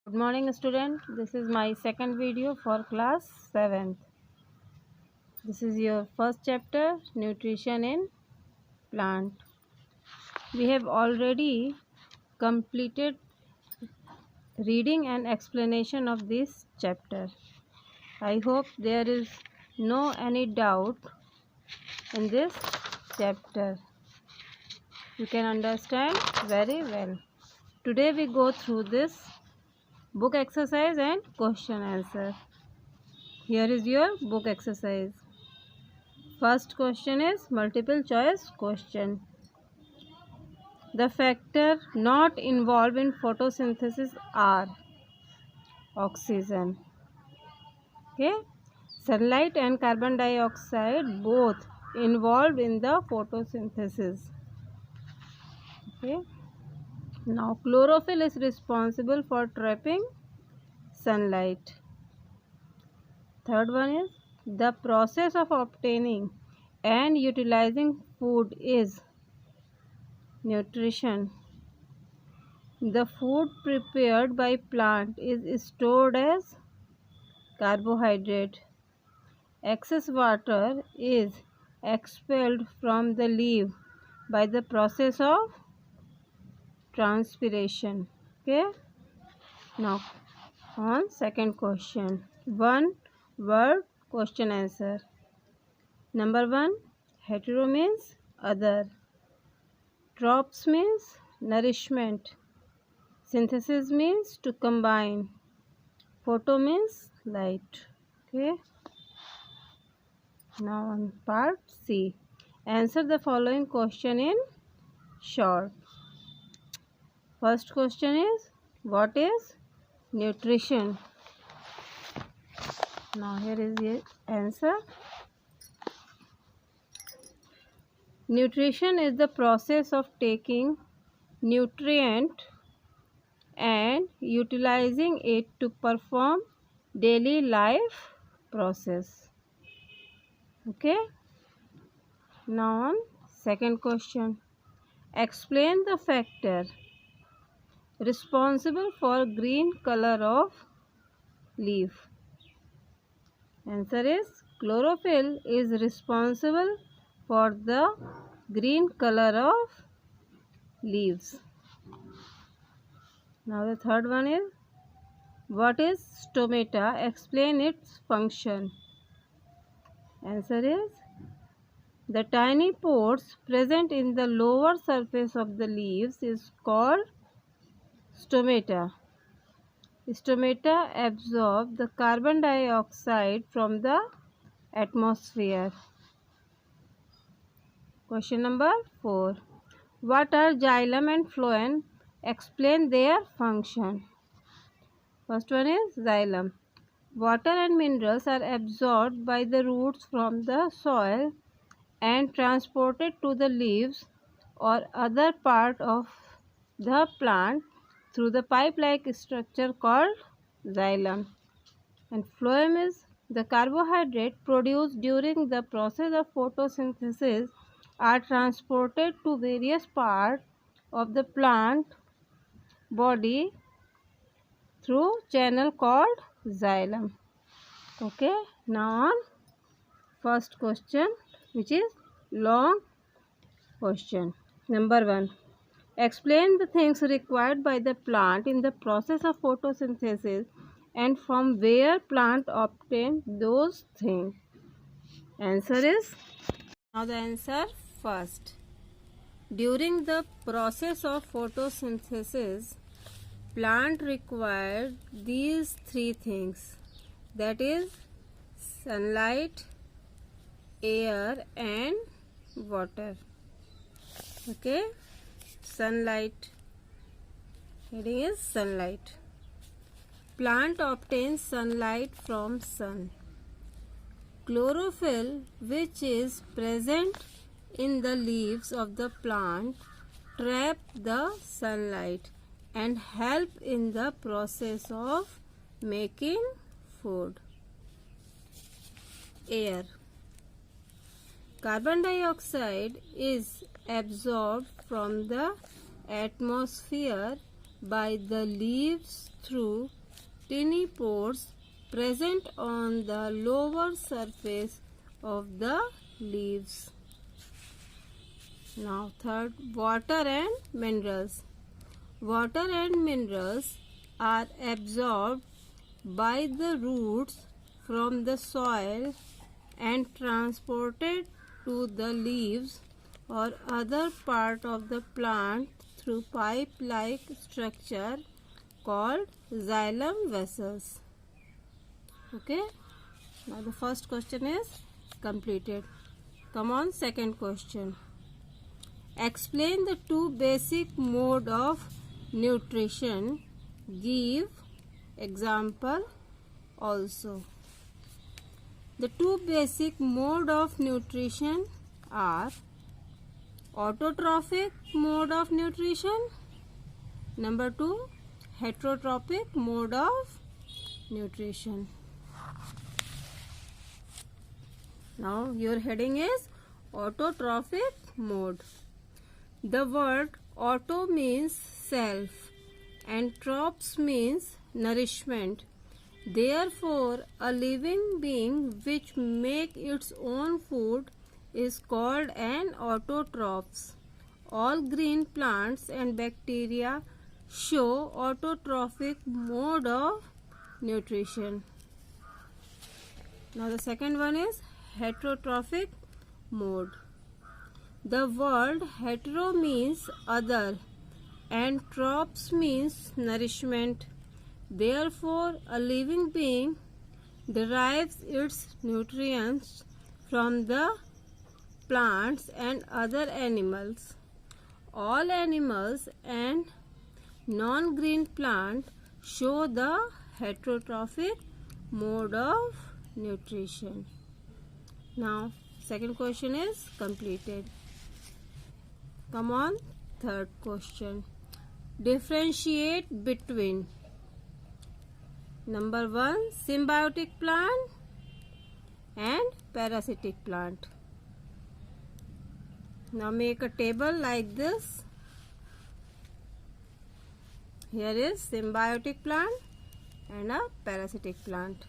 Good morning student. This is my second video for class 7th. This is your first chapter, nutrition in plant. We have already completed reading and explanation of this chapter. I hope there is no any doubt in this chapter. You can understand very well. Today we go through this book exercise and question answer. Here is your book exercise. First question is multiple choice question. The factor not involved in photosynthesis are oxygen, okay, sunlight and carbon dioxide both involved in the photosynthesis. Okay. Now chlorophyll is responsible for trapping sunlight. Third one is the process of obtaining and utilizing food is nutrition. The food prepared by plant is stored as carbohydrate. Excess water is expelled from the leaf by the process of transpiration. Okay. Now on second question. One word question answer. Number 1, hetero means other. Tropes means nourishment. Synthesis means to combine. Photo means light. Okay. Now on part C. Answer the following question in short. First question is, what is nutrition? Now here is the answer. Nutrition is the process of taking nutrient and utilizing it to perform daily life process. Okay. Now on second question. Explain the factor responsible for green color of leaf. Answer is chlorophyll is responsible for the green color of leaves. Now the third one is, what is stomata? Explain its function. Answer is the tiny pores present in the lower surface of the leaves is called stomata. Stomata absorb the carbon dioxide from the atmosphere. Question number 4. What are xylem and phloem? Explain their function. First one is xylem. Water and minerals are absorbed by the roots from the soil and transported to the leaves or other part of the plant through the pipe-like structure called xylem. And phloem is the carbohydrate produced during the process of photosynthesis are transported to various parts of the plant body through channel called xylem. Okay, now on first question, which is long question. Number 1. Explain the things required by the plant in the process of photosynthesis and from where plant obtain those things. Answer is, now the answer first. During the process of photosynthesis, plant required these three things, that is sunlight, air and water. Okay, sunlight. Heading is sunlight. Plant obtains sunlight from sun. Chlorophyll, which is present in the leaves of the plant, trap the sunlight and help in the process of making food. Air. Carbon dioxide is absorbed from the atmosphere by the leaves through tiny pores present on the lower surface of the leaves. Now third, water and minerals. Water and minerals are absorbed by the roots from the soil and transported to the leaves or other part of the plant through pipe-like structure called xylem vessels. Okay, now the first question is completed. Come on, second question. Explain the two basic mode of nutrition. Give example also. The two basic mode of nutrition are autotrophic mode of nutrition. Number 2, heterotrophic mode of nutrition. Now your heading is autotrophic mode. The word auto means self and trops means nourishment. Therefore, a living being which makes its own food is called an autotrophs. All green plants and bacteria show autotrophic mode of nutrition. Now the second one is heterotrophic mode. The word hetero means other and trops means nourishment. Therefore, a living being derives its nutrients from the plants and other animals. All animals and non-green plants show the heterotrophic mode of nutrition. Now, second question is completed. Come on, third question. Differentiate between number 1, symbiotic plant and parasitic plant. Now make a table like this. Here is symbiotic plant and a parasitic plant.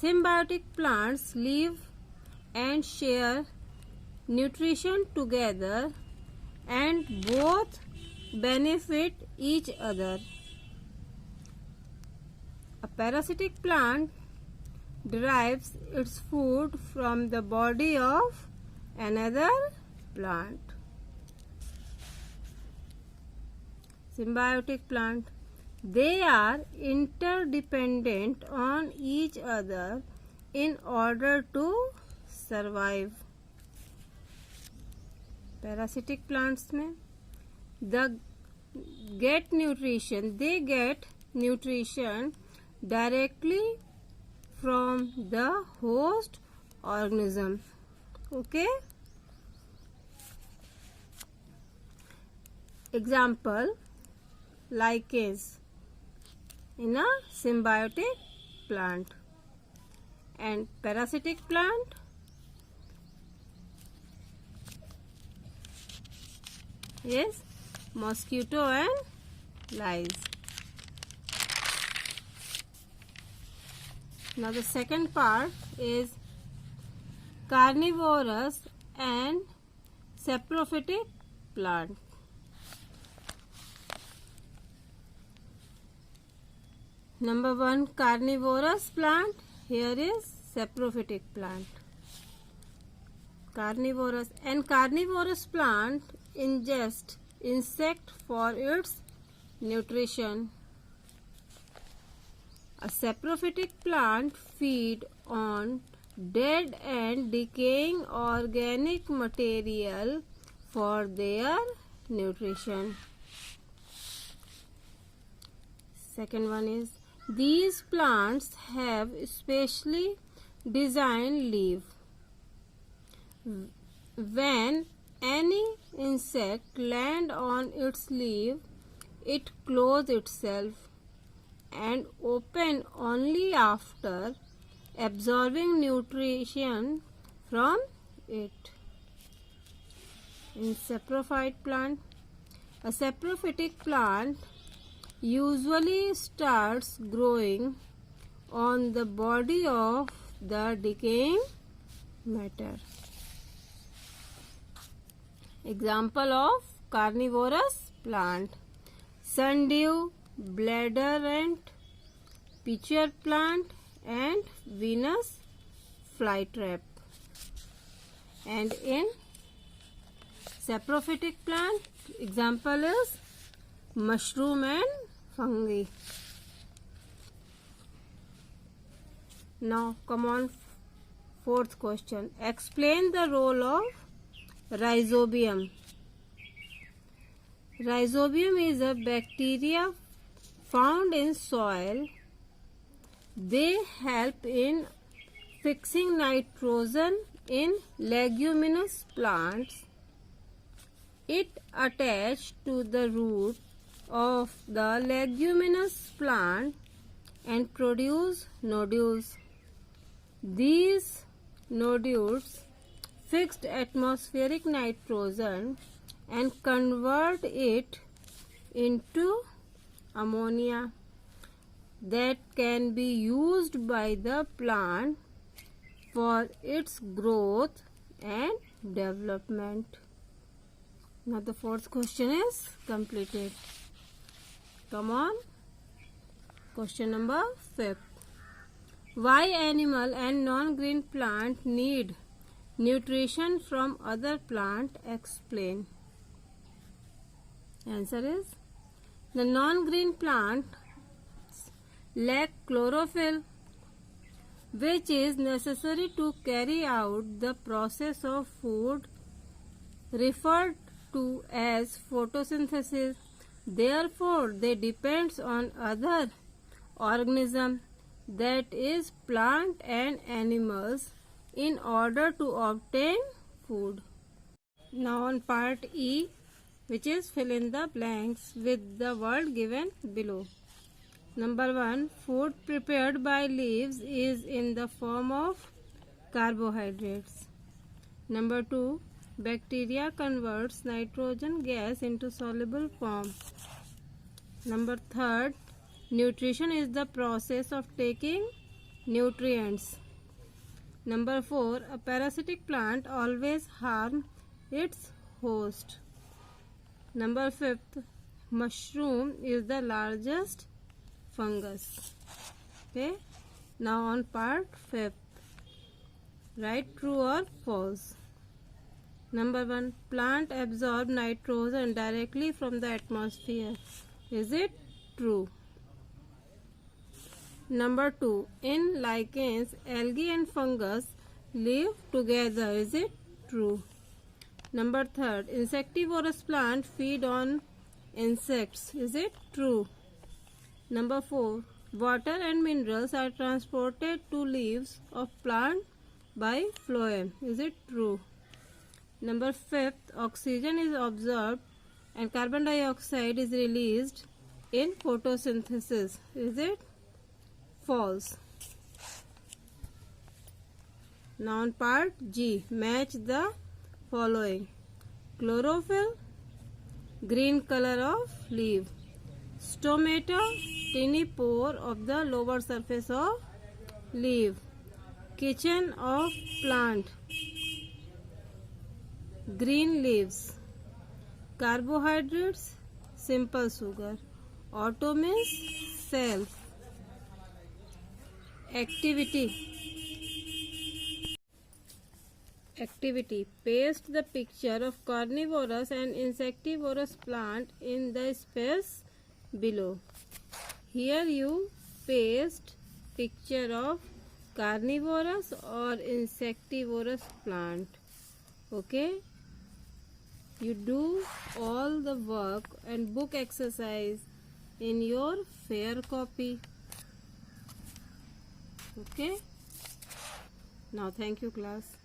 Symbiotic plants live and share nutrition together and both benefit each other. A parasitic plant derives its food from the body of another plant. Symbiotic plant. They are interdependent on each other in order to survive. Parasitic plants में they get nutrition directly from the host organism. Okay. Example, lichens in a symbiotic plant and parasitic plant. Yes, mosquito and lice. Now the second part is carnivorous and saprophytic plant. Number 1, carnivorous plant. Here is saprophytic plant. Carnivorous plant ingest insect for its nutrition. A saprophytic plant feed on dead and decaying organic material for their nutrition. Second one is these plants have specially designed leaf. When any insect lands on its leaf, it closes itself and opens only after absorbing nutrition from it. In saprophyte plant, a saprophytic plant usually starts growing on the body of the decaying matter. Example of carnivorous plant: sundew, bladder ant, pitcher plant, and Venus flytrap. And in saprophytic plant, example is mushroom and fungi. Now come on, fourth question. Explain the role of rhizobium. Rhizobium is a bacteria found in soil. They help in fixing nitrogen in leguminous plants. It attaches to the root of the leguminous plant and produce nodules. These nodules fixed atmospheric nitrogen and convert it into ammonia that can be used by the plant for its growth and development. Now the fourth question is completed. Come on. Question number 5. Why animal and non-green plant need nutrition from other plant? Explain. Answer is, the non-green plants lack chlorophyll, which is necessary to carry out the process of food referred to as photosynthesis. Therefore, they depend on other organisms, that is plant and animals, in order to obtain food. Now on part E, which is fill in the blanks with the word given below. Number 1, food prepared by leaves is in the form of carbohydrates. Number 2, bacteria converts nitrogen gas into soluble form. Number 3, nutrition is the process of taking nutrients. Number 4, a parasitic plant always harms its host. Number 5, mushroom is the largest fungus. Okay. Now on part 5, write true or false. Number 1, plant absorb nitrogen directly from the atmosphere. Is it true? Number 2, in lichens, algae and fungus live together. Is it true? Number 3, insectivorous plants feed on insects. Is it true? Number 4, water and minerals are transported to leaves of plant by phloem. Is it true? Number 5, oxygen is absorbed and carbon dioxide is released in photosynthesis. Is it false? Now on part G, match the following: chlorophyll, green color of leaf; stomata, tiny pore of the lower surface of leaf; kitchen of plant, green leaves; carbohydrates, simple sugar; auto means self. Activity. Paste the picture of carnivorous and insectivorous plant in the space below. Here you paste picture of carnivorous or insectivorous plant. Okay. You do all the work and book exercise in your fair copy. Okay. Now thank you class.